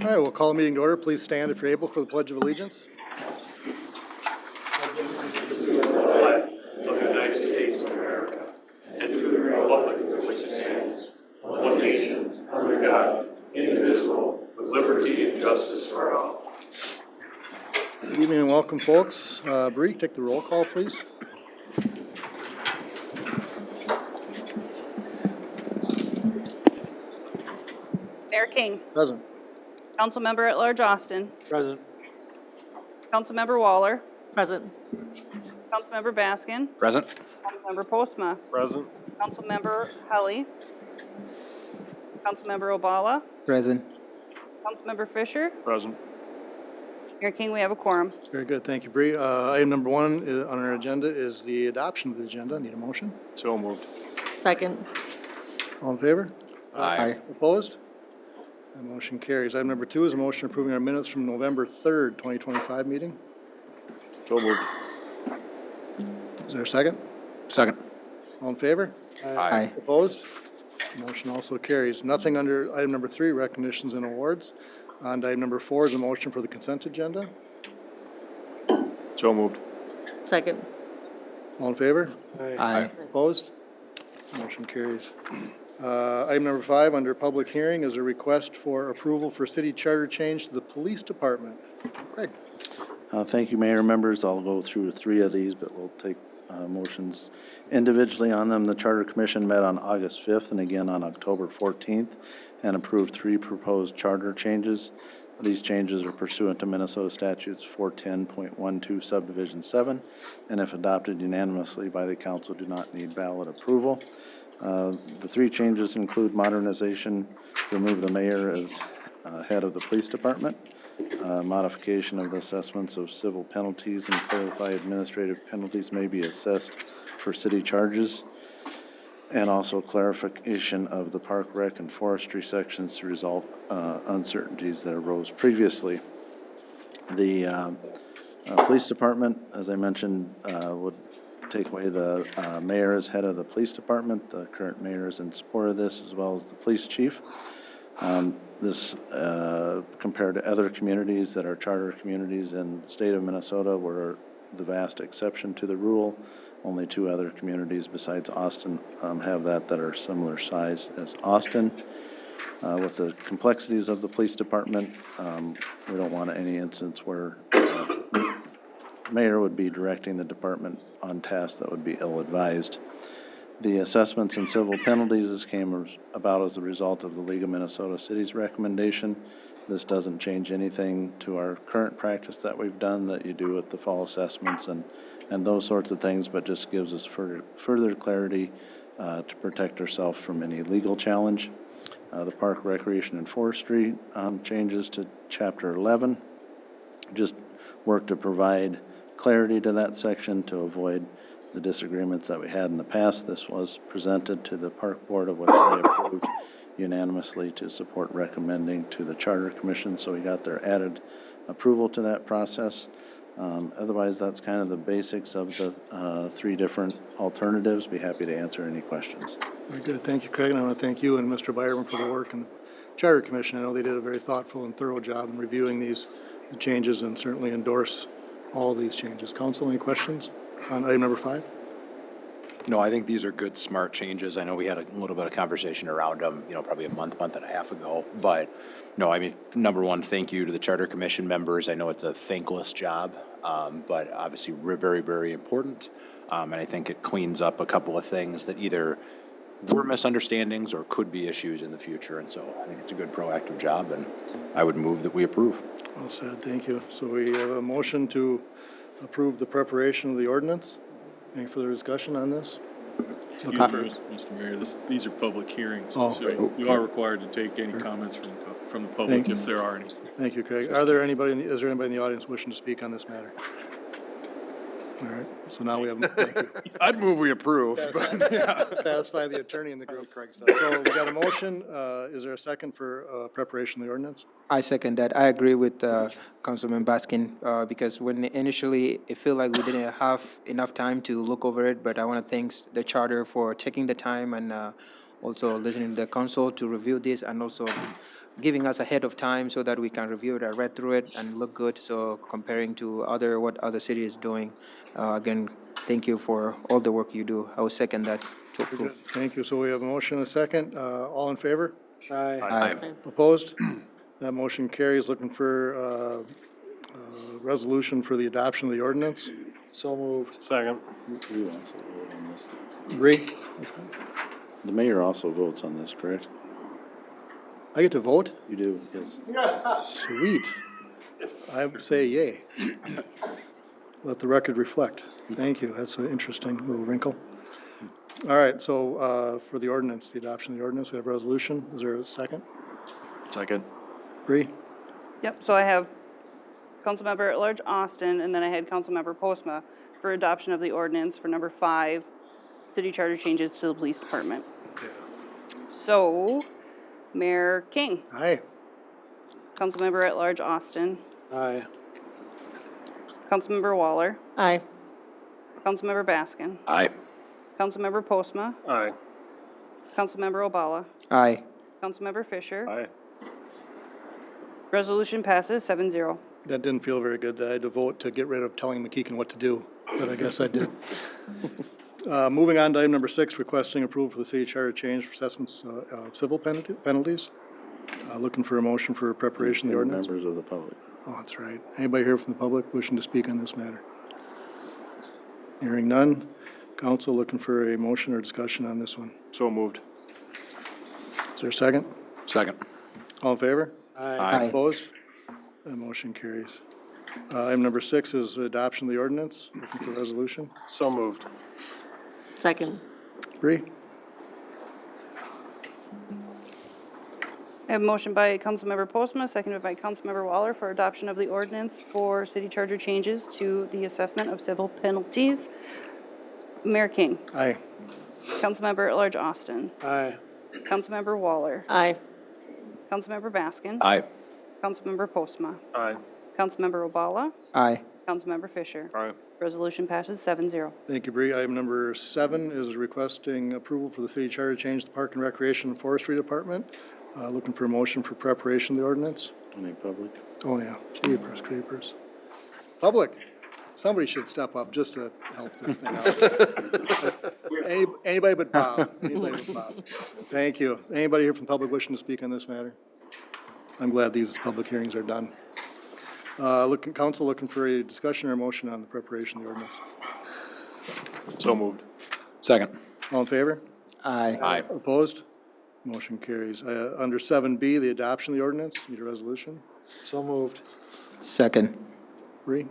All right, we'll call the meeting to order. Please stand if you're able for the Pledge of Allegiance. Of the United States of America, and to the republic for which it stands, one nation, under God, indivisible, with liberty and justice for all. Good evening and welcome, folks. Bree, take the roll call, please. Mayor King. Present. Councilmember at Large Austin. Present. Councilmember Waller. Present. Councilmember Baskin. Present. Councilmember Postma. Present. Councilmember Helly. Councilmember Obala. Present. Councilmember Fisher. Present. Mayor King, we have a quorum. Very good. Thank you, Bree. Item number one on our agenda is the adoption of the agenda. Need a motion? So moved. Second. All in favor? Aye. Opposed? That motion carries. Item number two is a motion approving our minutes from November 3rd, 2025 meeting. So moved. Is there a second? Second. All in favor? Aye. Opposed? Motion also carries. Nothing under item number three, recognitions and awards. On item number four is a motion for the consent agenda. So moved. Second. All in favor? Aye. Opposed? Motion carries. Item number five, under public hearing, is a request for approval for city charter change to the police department. Craig? Thank you, Mayor. Members, I'll go through three of these, but we'll take motions individually on them. The Charter Commission met on August 5th and again on October 14th and approved three proposed charter changes. These changes are pursuant to Minnesota Statutes 410.12 Subdivision 7, and if adopted unanimously by the council, do not need ballot approval. The three changes include modernization to remove the mayor as head of the police department, modification of the assessments of civil penalties and clarify administrative penalties may be assessed for city charges, and also clarification of the park, rec, and forestry sections to resolve uncertainties that arose previously. The police department, as I mentioned, would take away the mayor as head of the police department. The current mayor is in support of this, as well as the police chief. This, compared to other communities that are charter communities in the state of Minnesota, were the vast exception to the rule. Only two other communities besides Austin have that are similar size as Austin. With the complexities of the police department, we don't want any instance where mayor would be directing the department on tasks that would be ill-advised. The assessments and civil penalties, this came about as a result of the League of Minnesota Cities recommendation. This doesn't change anything to our current practice that we've done that you do with the fall assessments and those sorts of things, but just gives us further clarity to protect ourselves from any legal challenge. The Park, Recreation, and Forestry changes to Chapter 11. Just work to provide clarity to that section to avoid the disagreements that we had in the past. This was presented to the Park Board, of which they approved unanimously to support recommending to the Charter Commission, so we got their added approval to that process. Otherwise, that's kind of the basics of the three different alternatives. Be happy to answer any questions. Very good. Thank you, Craig. And I want to thank you and Mr. Byron for the work in the Charter Commission. I know they did a very thoughtful and thorough job in reviewing these changes and certainly endorse all of these changes. Council, any questions on item number five? No, I think these are good, smart changes. I know we had a little bit of conversation around them, probably a month and a half ago. But no, I mean, number one, thank you to the Charter Commission members. I know it's a thankless job, but obviously very, very important. And I think it cleans up a couple of things that either were misunderstandings or could be issues in the future. And so I think it's a good proactive job, and I would move that we approve. Well said. Thank you. So we have a motion to approve the preparation of the ordinance. Any further discussion on this? Excuse me, Mr. Mayor, these are public hearings, so you are required to take any comments from the public if there are any. Thank you, Craig. Is there anybody in the audience wishing to speak on this matter? All right, so now we have, thank you. I'd move we approve. Satisfy the attorney in the group. So we got a motion. Is there a second for preparation of the ordinance? I second that. I agree with Councilman Baskin because when initially it felt like we didn't have enough time to look over it, but I want to thank the charter for taking the time and also listening to the council to review this and also giving us ahead of time so that we can review it. I read through it and look good. So comparing to what other city is doing, again, thank you for all the work you do. I will second that to approve. Thank you. So we have a motion and a second. All in favor? Aye. Opposed? That motion carries. Looking for resolution for the adoption of the ordinance. So moved. Second. You also vote on this. Bree? The mayor also votes on this, correct? I get to vote? You do, yes. Sweet. I would say yay. Let the record reflect. Thank you. That's an interesting little wrinkle. All right, so for the ordinance, the adoption of the ordinance, we have a resolution. Is there a second? Second. Bree? Yep, so I have Councilmember at Large Austin, and then I had Councilmember Postma for adoption of the ordinance for number 5, city charter changes to the police department. So, Mayor King, Aye. Councilmember at Large Austin, Aye. Councilmember Waller, Aye. Councilmember Baskin, Aye. Councilmember Postma, Aye. Councilmember Obala, Aye. Councilmember Fisher. Aye. Resolution passes 7-0. That didn't feel very good. I had to vote to get rid of telling McKeegan what to do, but I guess I did. Moving on to item number 6, requesting approval for the city charter change for assessments of civil penalties. Looking for a motion for preparation of the ordinance. Members of the public. Oh, that's right. Anybody here from the public wishing to speak on this matter? Hearing none. Council looking for a motion or discussion on this one. So moved. Is there a second? Second. All in favor? Aye. Opposed? That motion carries. Item number 6 is adoption of the ordinance. Looking for resolution. So moved. Second. Bree? I have a motion by Councilmember Postma, seconded by Councilmember Waller for adoption of the ordinance for city charter changes to the assessment of civil penalties. Mayor King, Aye. Councilmember at Large Austin, Aye. Councilmember Waller, Aye. Councilmember Baskin, Aye. Councilmember Postma, Aye. Councilmember Obala, Aye. Councilmember Fisher. Aye. Resolution passes 7-0. Thank you, Bree. Item number 7 is requesting approval for the city charter to change the Park and Recreation and Forestry Department. Looking for a motion for preparation of the ordinance. Any public? Oh, yeah. Creepers, creepers. Public, somebody should step up just to help this thing out. Anybody but Bob. Anybody but Bob. Thank you. Anybody here from the public wishing to speak on this matter? I'm glad these public hearings are done. Council looking for a discussion or motion on the preparation of the ordinance. So moved. Second. All in favor? Aye. Aye. Opposed? Motion carries. Under 7B, the adoption of the ordinance. Need a resolution. So moved. Second. Bree?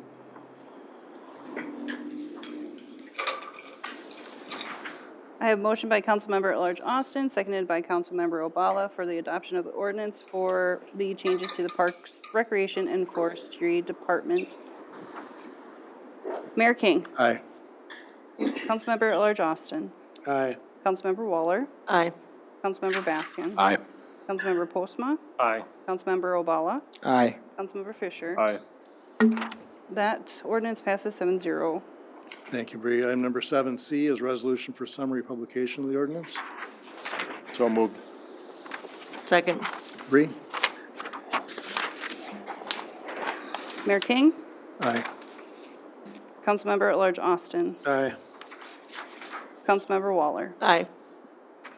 I have a motion by Councilmember at Large Austin, seconded by Councilmember Obala for the adoption of the ordinance for the changes to the Parks, Recreation, and Forestry Department. Mayor King, Aye. Councilmember at Large Austin, Aye. Councilmember Waller, Aye. Councilmember Baskin, Aye. Councilmember Postma, Aye. Councilmember Obala, Aye. Councilmember Fisher. Aye. That ordinance passes 7-0. Thank you, Bree. Item number 7C is resolution for summary publication of the ordinance. So moved. Second. Bree? Mayor King, Aye. Councilmember at Large Austin, Aye. Councilmember Waller, Aye.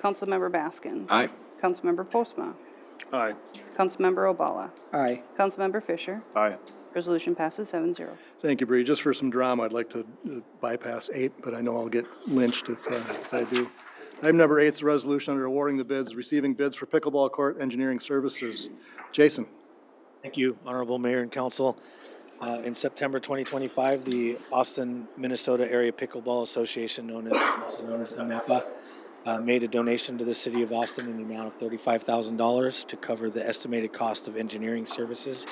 Councilmember Baskin, Aye. Councilmember Postma, Aye. Councilmember Obala, Aye. Councilmember Fisher. Aye. Resolution passes 7-0. Thank you, Bree. Just for some drama, I'd like to bypass 8, but I know I'll get lynched if I do. Item number 8 is the resolution under awarding the bids, receiving bids for pickleball court engineering services. Jason? Thank you, Honorable Mayor and Council. In September 2025, the Austin, Minnesota Area Pickleball Association, also known as AMEPA, made a donation to the city of Austin in the amount of $35,000 to cover the estimated cost of engineering services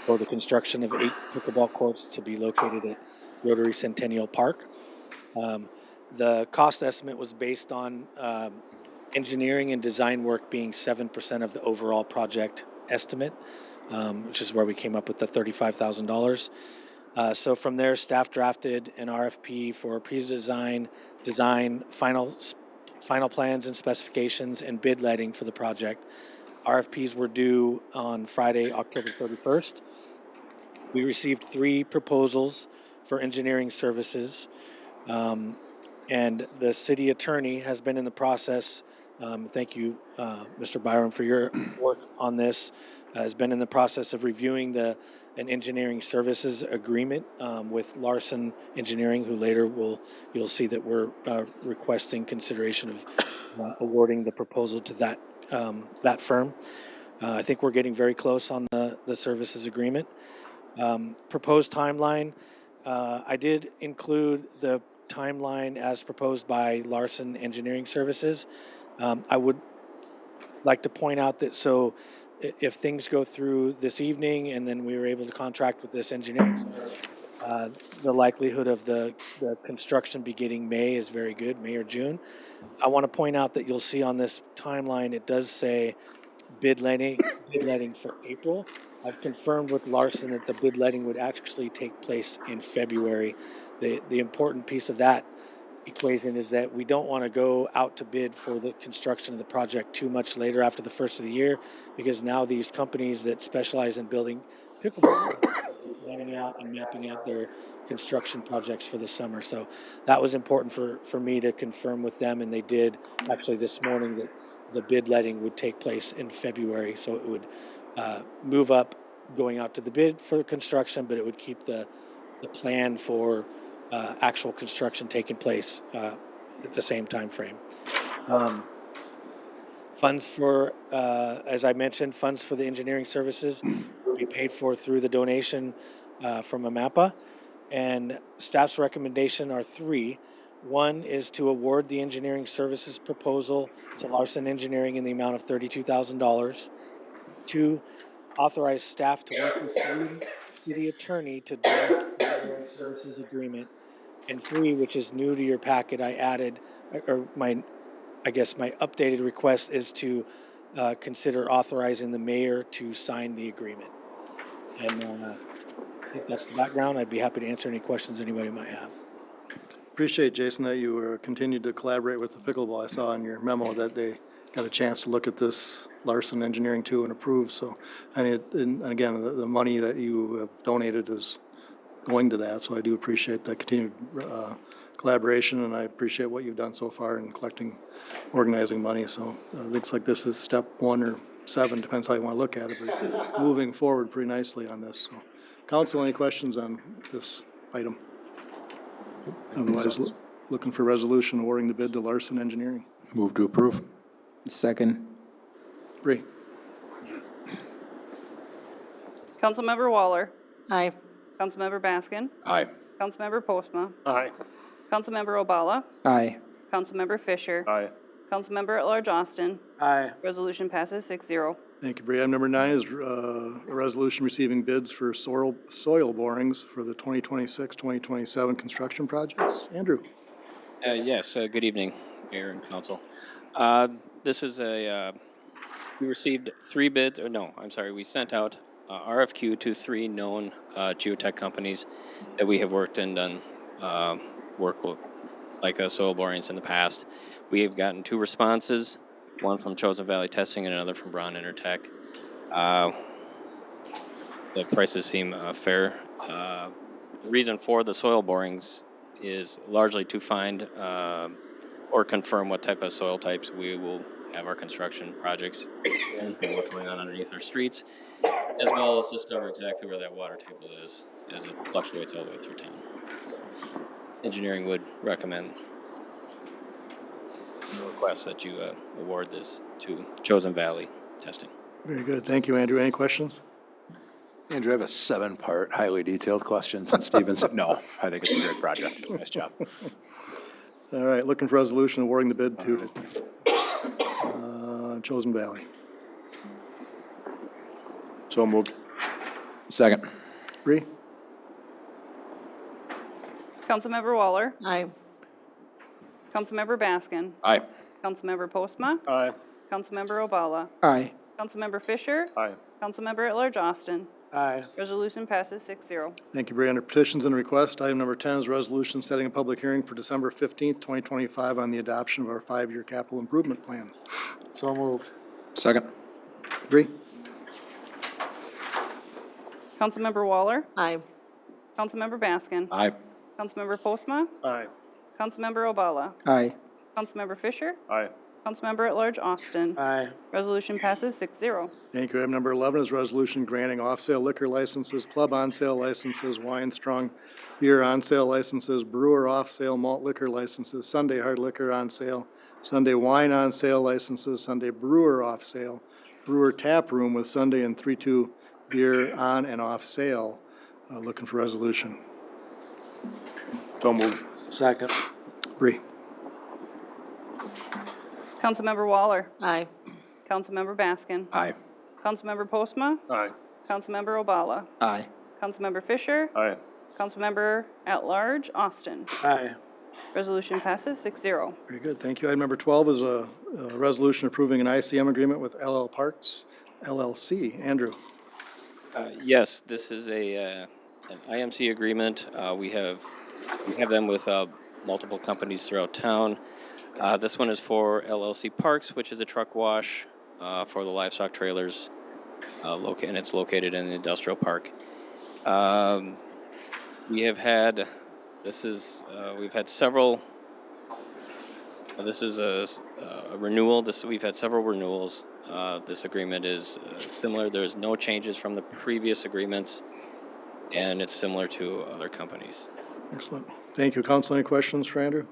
for the construction of 8 pickleball courts to be located at Rotary Centennial Park. The cost estimate was based on engineering and design work being 7% of the overall project estimate, which is where we came up with the $35,000. So from there, staff drafted an RFP for pre-design, design, final plans and specifications, and bid letting for the project. RFPs were due on Friday, October 31st. We received 3 proposals for engineering services. And the city attorney has been in the process, thank you, Mr. Byram, for your work on this, has been in the process of reviewing an engineering services agreement with Larson Engineering, who later you'll see that we're requesting consideration of awarding the proposal to that firm. I think we're getting very close on the services agreement. Proposed timeline, I did include the timeline as proposed by Larson Engineering Services. I would like to point out that if things go through this evening and then we were able to contract with this engineering firm, the likelihood of the construction beginning May is very good, May or June. I want to point out that you'll see on this timeline, it does say bid letting for April. I've confirmed with Larson that the bid letting would actually take place in February. The important piece of that equation is that we don't want to go out to bid for the construction of the project too much later after the first of the year, because now these companies that specialize in building pickleball are planning out and mapping out their construction projects for the summer. So that was important for me to confirm with them, and they did actually this morning that the bid letting would take place in February. So it would move up going out to the bid for construction, but it would keep the plan for actual construction taking place at the same time frame. Funds for, as I mentioned, funds for the engineering services will be paid for through the donation from AMAPA. And staff's recommendation are 3. One is to award the engineering services proposal to Larson Engineering in the amount of $32,000. 2, authorize staff to work with city attorney to draft the engineering services agreement. And 3, which is new to your packet, I added, or my updated request is to consider authorizing the mayor to sign the agreement. And I think that's the background. I'd be happy to answer any questions anybody might have. Appreciate, Jason, that you continued to collaborate with the pickleball. I saw in your memo that they got a chance to look at this Larson Engineering too and approve. So, and again, the money that you have donated is going to that. So I do appreciate that continued collaboration, and I appreciate what you've done so far in organizing money. So looks like this is step 1 or 7, depends how you want to look at it, but moving forward pretty nicely on this. So, council, any questions on this item? Otherwise, looking for resolution awarding the bid to Larson Engineering. Move to approve. Second. Bree? Councilmember Waller, Aye. Councilmember Baskin, Aye. Councilmember Postma, Aye. Councilmember Obala, Aye. Councilmember Fisher, Aye. Councilmember at-large Austin. Aye. Resolution passes 6-0. Thank you, Bree. Item number 9 is a resolution receiving bids for soil borings for the 2026-2027 construction projects. Andrew? Yes, good evening, Mayor and Council. This is we received 3 bids, we sent out RFQ to 3 known geotech companies that we have worked and done work like soil borings in the past. We have gotten 2 responses, one from Chosen Valley Testing and another from Brown Intertech. The prices seem fair. The reason for the soil borings is largely to find or confirm what type of soil types we will have our construction projects in and what's going on underneath our streets, as well as discover exactly where that water table is as it fluctuates all the way through town. Engineering would recommend the request that you award this to Chosen Valley Testing. Very good. Thank you, Andrew. Any questions? Andrew, I have a 7-part, highly detailed question since Steven said no. I think it's a great project. Nice job. All right, looking for resolution awarding the bid to Chosen Valley. So moved. Second. Bree? Councilmember Waller, Aye. Councilmember Baskin, Aye. Councilmember Postma, Aye. Councilmember Obala, Aye. Councilmember Fisher, Aye. Councilmember at-large Austin. Aye. Resolution passes 6-0. Thank you, Bree. Under petitions and requests, item number 10 is a resolution setting a public hearing for December 15th, 2025 on the adoption of our 5-year capital improvement plan. So moved. Second. Bree? Councilmember Waller, Aye. Councilmember Baskin, Aye. Councilmember Postma, Aye. Councilmember Obala, Aye. Councilmember Fisher, Aye. Councilmember at Large Austin. Aye. Resolution passes 6-0. Thank you. Item number 11 is resolution granting off-sale liquor licenses, club on-sale licenses, wine, strong beer on-sale licenses, brewer off-sale malt liquor licenses, Sunday hard liquor on-sale, Sunday wine on-sale licenses, Sunday brewer off-sale, brewer tap room with Sunday and 3-2 beer on and off sale. Looking for resolution. So moved. Second. Bree? Councilmember Waller, Aye. Councilmember Baskin, Aye. Councilmember Postma, Aye. Councilmember Obala, Aye. Councilmember Fisher, Aye. Councilmember at Large Austin. Aye. Resolution passes 6-0. Very good, thank you. Item number 12 is a resolution approving an ICM agreement with LL Parks LLC. Andrew? Yes, this is an IMC agreement. We have them with multiple companies throughout town. This one is for LLC Parks, which is a truck wash for the livestock trailers, and it's located in the industrial park. We've had several. This is a renewal. We've had several renewals. This agreement is similar. There's no changes from the previous agreements, and it's similar to other companies. Excellent. Thank you. Council, any questions for Andrew?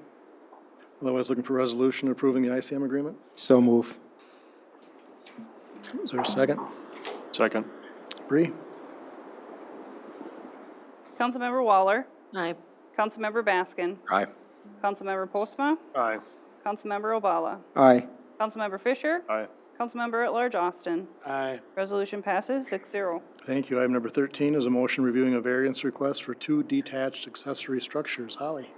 Otherwise, looking for resolution approving the ICM agreement. So move. Is there a second? Second. Bree? Councilmember Waller, Aye. Councilmember Baskin, Aye. Councilmember Postma, Aye. Councilmember Obala, Aye. Councilmember Fisher, Aye. Councilmember at Large Austin. Aye. Resolution passes 6-0. Thank you. Item number 13 is a motion reviewing a variance request for 2 detached accessory structures. Holly?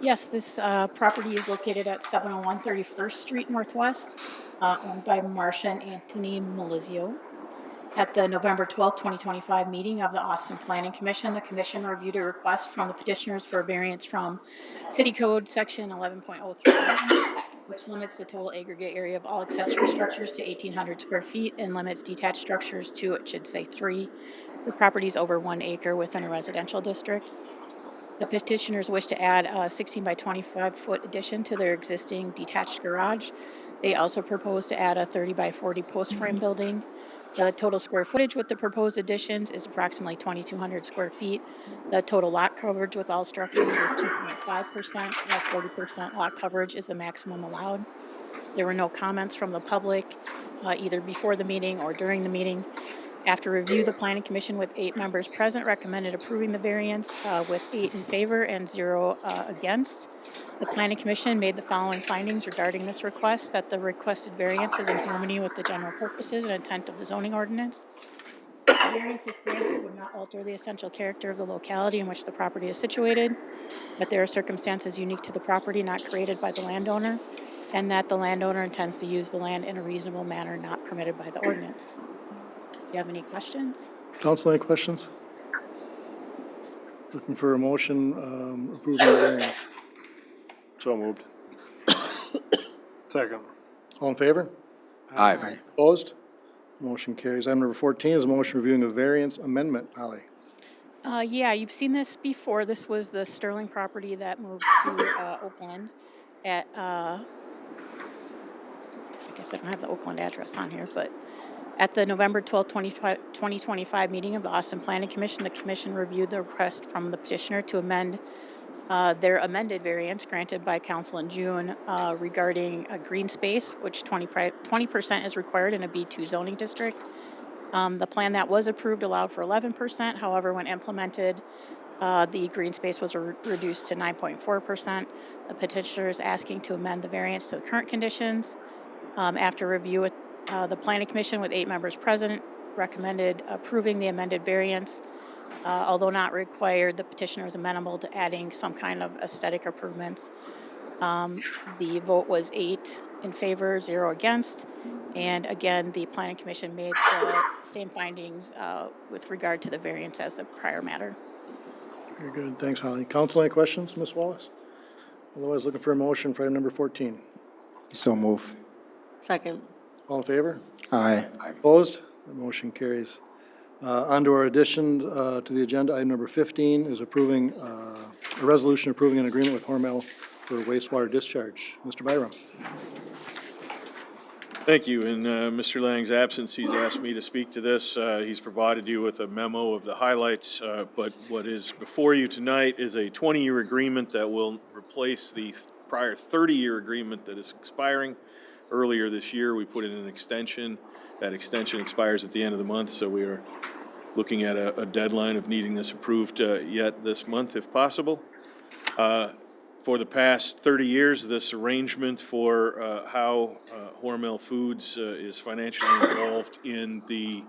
Yes, this property is located at 701 31st Street Northwest, owned by Marcia and Anthony Melizio. At the November 12, 2025 meeting of the Austin Planning Commission, the commission reviewed a request from the petitioners for a variance from City Code Section 11.03, which limits the total aggregate area of all accessory structures to 1,800 square feet and limits detached structures to, it should say 3, for properties over 1 acre within a residential district. The petitioners wish to add a 16 by 25 foot addition to their existing detached garage. They also propose to add a 30 by 40 post frame building. The total square footage with the proposed additions is approximately 2,200 square feet. The total lot coverage with all structures is 2.5%, while 40% lot coverage is the maximum allowed. There were no comments from the public, either before the meeting or during the meeting. After review, the Planning Commission with 8 members present recommended approving the variance with 8 in favor and 0 against. The Planning Commission made the following findings regarding this request: that the requested variance is in harmony with the general purposes and intent of the zoning ordinance. The variance, if granted, would not alter the essential character of the locality in which the property is situated, that there are circumstances unique to the property not created by the landowner, and that the landowner intends to use the land in a reasonable manner not permitted by the ordinance. Do you have any questions? Council, any questions? Looking for a motion approving the variance. So moved. Second. All in favor? Aye. Opposed? Motion carries. Item number 14 is a motion reviewing a variance amendment. Holly? Yeah, you've seen this before. This was the Sterling property that moved to Oakland at, I guess I don't have the Oakland address on here, but at the November 12, 2025 meeting of the Austin Planning Commission, the commission reviewed the request from the petitioner to amend their amended variance granted by council in June regarding a green space, which 20% is required in a B2 zoning district. The plan that was approved allowed for 11%. However, when implemented, the green space was reduced to 9.4%. The petitioner is asking to amend the variance to the current conditions. After review with the Planning Commission with 8 members present, recommended approving the amended variance. Although not required, the petitioner is amenable to adding some kind of aesthetic improvements. The vote was 8 in favor, 0 against. And again, the Planning Commission made the same findings with regard to the variance as the prior matter. Very good. Thanks, Holly. Council, any questions? Ms. Wallace? Otherwise, looking for a motion for item number 14. So move. Second. All in favor? Aye. Opposed? The motion carries. On to our addition to the agenda, item number 15 is approving, a resolution approving an agreement with Hormel for wastewater discharge. Mr. Byram. Thank you. In Mr. Lang's absence, he's asked me to speak to this. He's provided you with a memo of the highlights, but what is before you tonight is a 20-year agreement that will replace the prior 30-year agreement that is expiring. Earlier this year, we put in an extension. That extension expires at the end of the month, so we are looking at a deadline of needing this approved yet this month, if possible. For the past 30 years, this arrangement for how Hormel Foods is financially involved in the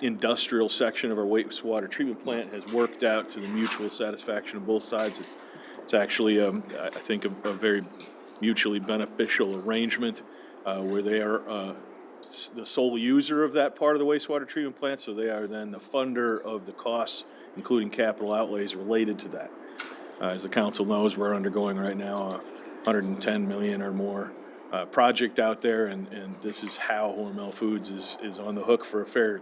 industrial section of our wastewater treatment plant has worked out to the mutual satisfaction of both sides. It's actually, I think, a very mutually beneficial arrangement where they are the sole user of that part of the wastewater treatment plant, so they are then the funder of the costs, including capital outlays related to that. As the council knows, we're undergoing right now a $110 million or more project out there, and this is how Hormel Foods is on the hook for a fair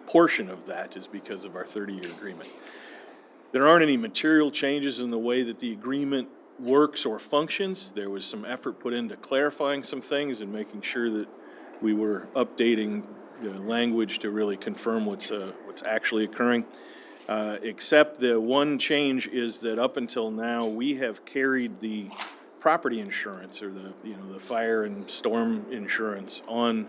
portion of that, is because of our 30-year agreement. There aren't any material changes in the way that the agreement works or functions. There was some effort put into clarifying some things and making sure that we were updating the language to really confirm what's actually occurring. Except the one change is that up until now, we have carried the property insurance, or the fire and storm insurance on,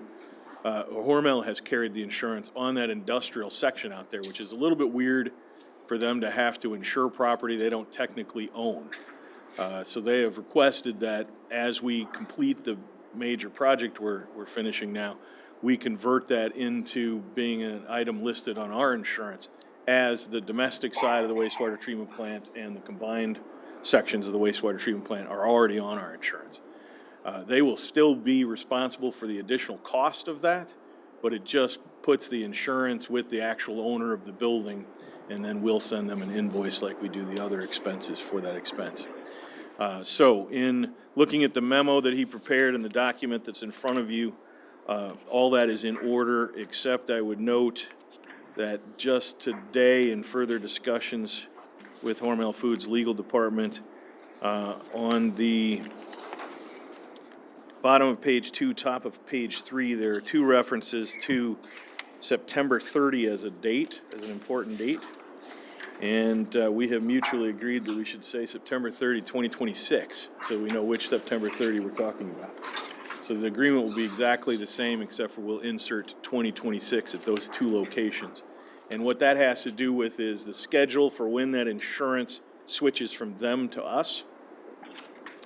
Hormel has carried the insurance on that industrial section out there, which is a little bit weird for them to have to insure property they don't technically own. So they have requested that as we complete the major project we're finishing now, we convert that into being an item listed on our insurance, as the domestic side of the wastewater treatment plant and the combined sections of the wastewater treatment plant are already on our insurance. They will still be responsible for the additional cost of that, but it just puts the insurance with the actual owner of the building, and then we'll send them an invoice like we do the other expenses for that expense. So in looking at the memo that he prepared and the document that's in front of you, all that is in order, except I would note that just today, in further discussions with Hormel Foods' legal department, on the bottom of page 2, top of page 3, there are 2 references to September 30 as a date, as an important date. And we have mutually agreed that we should say September 30, 2026, so we know which September 30 we're talking about. So the agreement will be exactly the same, except for we'll insert 2026 at those 2 locations. And what that has to do with is the schedule for when that insurance switches from them to us.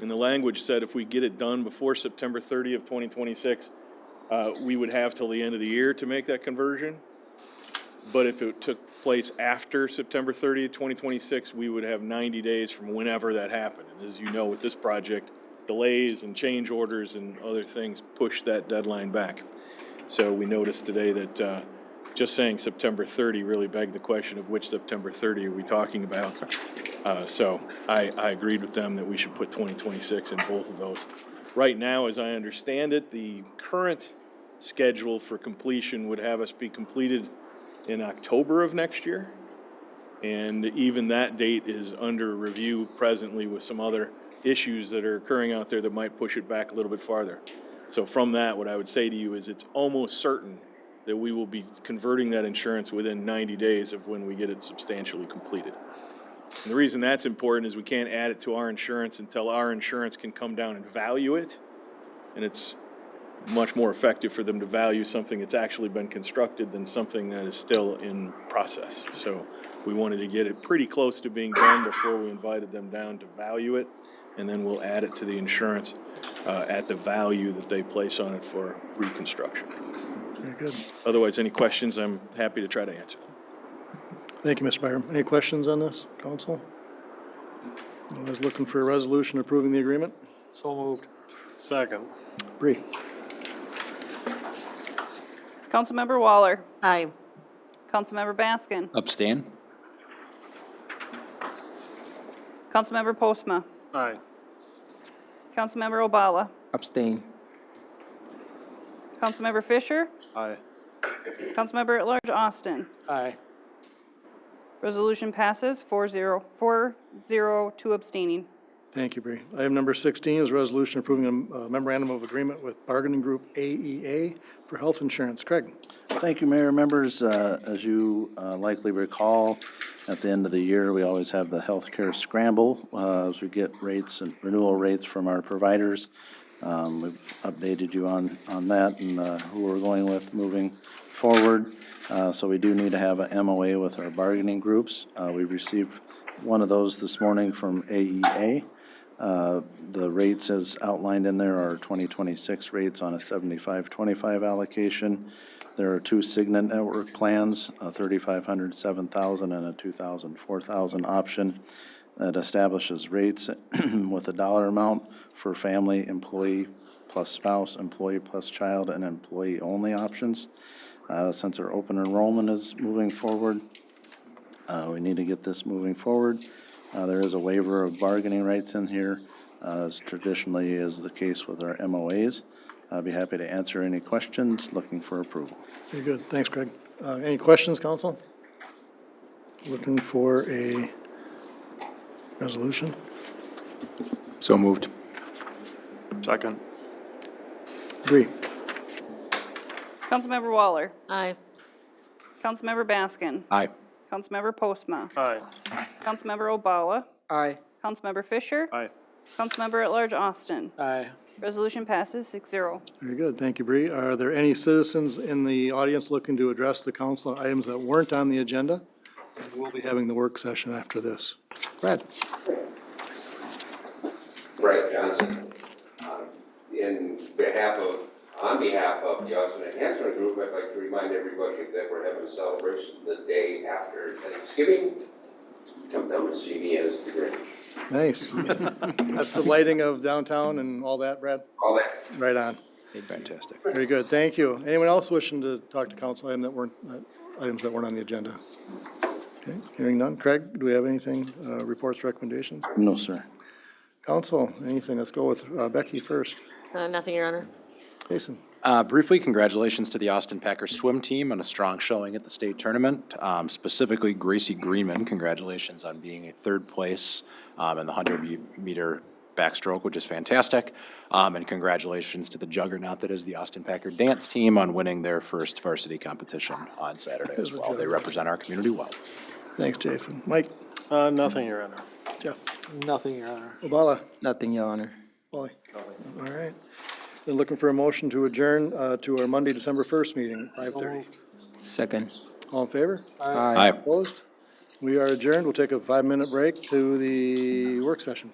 And the language said if we get it done before September 30 of 2026, we would have till the end of the year to make that conversion. But if it took place after September 30, 2026, we would have 90 days from whenever that happened. And as you know, with this project, delays and change orders and other things push that deadline back. So we noticed today that just saying September 30 really begged the question of which September 30 are we talking about. So I agreed with them that we should put 2026 in both of those. Right now, as I understand it, the current schedule for completion would have us be completed in October of next year. And even that date is under review presently with some other issues that are occurring out there that might push it back a little bit farther. So from that, what I would say to you is it's almost certain that we will be converting that insurance within 90 days of when we get it substantially completed. And the reason that's important is we can't add it to our insurance until our insurance can come down and value it. And it's much more effective for them to value something that's actually been constructed than something that is still in process. So we wanted to get it pretty close to being done before we invited them down to value it, and then we'll add it to the insurance at the value that they place on it for reconstruction. Very good. Otherwise, any questions, I'm happy to try to answer. Thank you, Mr. Byram. Any questions on this, council? I was looking for a resolution approving the agreement. So moved. Second. Bree. Councilmember Waller. Aye. Councilmember Baskin. Abstain? Councilmember Postma. Aye. Councilmember Obala. Abstain. Councilmember Fisher, Aye. Councilmember at Large Austin. Aye. Resolution passes 4-0, 2 abstaining. Thank you, Bree. Item number 16 is a resolution approving a memorandum of agreement with bargaining group AEA for health insurance. Craig? Thank you, Mayor. Members, as you likely recall, at the end of the year, we always have the healthcare scramble as we get rates and renewal rates from our providers. We've updated you on that and who we're going with moving forward. So we do need to have a MOA with our bargaining groups. We received one of those this morning from AEA. The rates as outlined in there are 2026 rates on a 75-25 allocation. There are two Cigna network plans, a 3,500, 7,000, and a 2,000, 4,000 option that establishes rates with a dollar amount for family, employee plus spouse, employee plus child, and employee-only options. Since our open enrollment is moving forward, we need to get this moving forward. There is a waiver of bargaining rights in here, as traditionally is the case with our MOAs. I'd be happy to answer any questions, looking for approval. Very good. Thanks, Craig. Any questions, council? Looking for a resolution? So moved. Second. Bree? Councilmember Waller, Aye. Councilmember Baskin, Aye. Councilmember Postma, Aye. Councilmember Obala, Aye. Councilmember Fisher, Aye. Councilmember at Large Austin. Aye. Resolution passes 6-0. Very good. Thank you, Bree. Are there any citizens in the audience looking to address the council on items that weren't on the agenda? We'll be having the work session after this. Brad? Brett Johnson. On behalf of the Austin Enhancement Group, I'd like to remind everybody that we're having a celebration the day after Thanksgiving. Come down to see me as the Grinch. Nice. That's the lighting of downtown and all that, Brad? All that. Right on. Fantastic. Very good. Thank you. Anyone else wishing to talk to council items that weren't on the agenda? Okay, hearing none. Craig, do we have anything, reports, recommendations? No, sir. Council, anything? Let's go with Becky first. Nothing, Your Honor. Jason? Briefly, congratulations to the Austin Packers swim team on a strong showing at the state tournament. Specifically, Gracie Greenman, congratulations on being a third place in the 100-meter backstroke, which is fantastic. And congratulations to the juggernaut that is the Austin Packer dance team on winning their first varsity competition on Saturday as well. They represent our community well. Thanks, Jason. Mike? Nothing, Your Honor. Jeff? Nothing, Your Honor. Obala? Nothing, Your Honor. Wally? All right. Then looking for a motion to adjourn to our Monday, December 1st meeting, 5:30. Second. All in favor? Aye. Opposed? We are adjourned. We'll take a 5-minute break to the work session.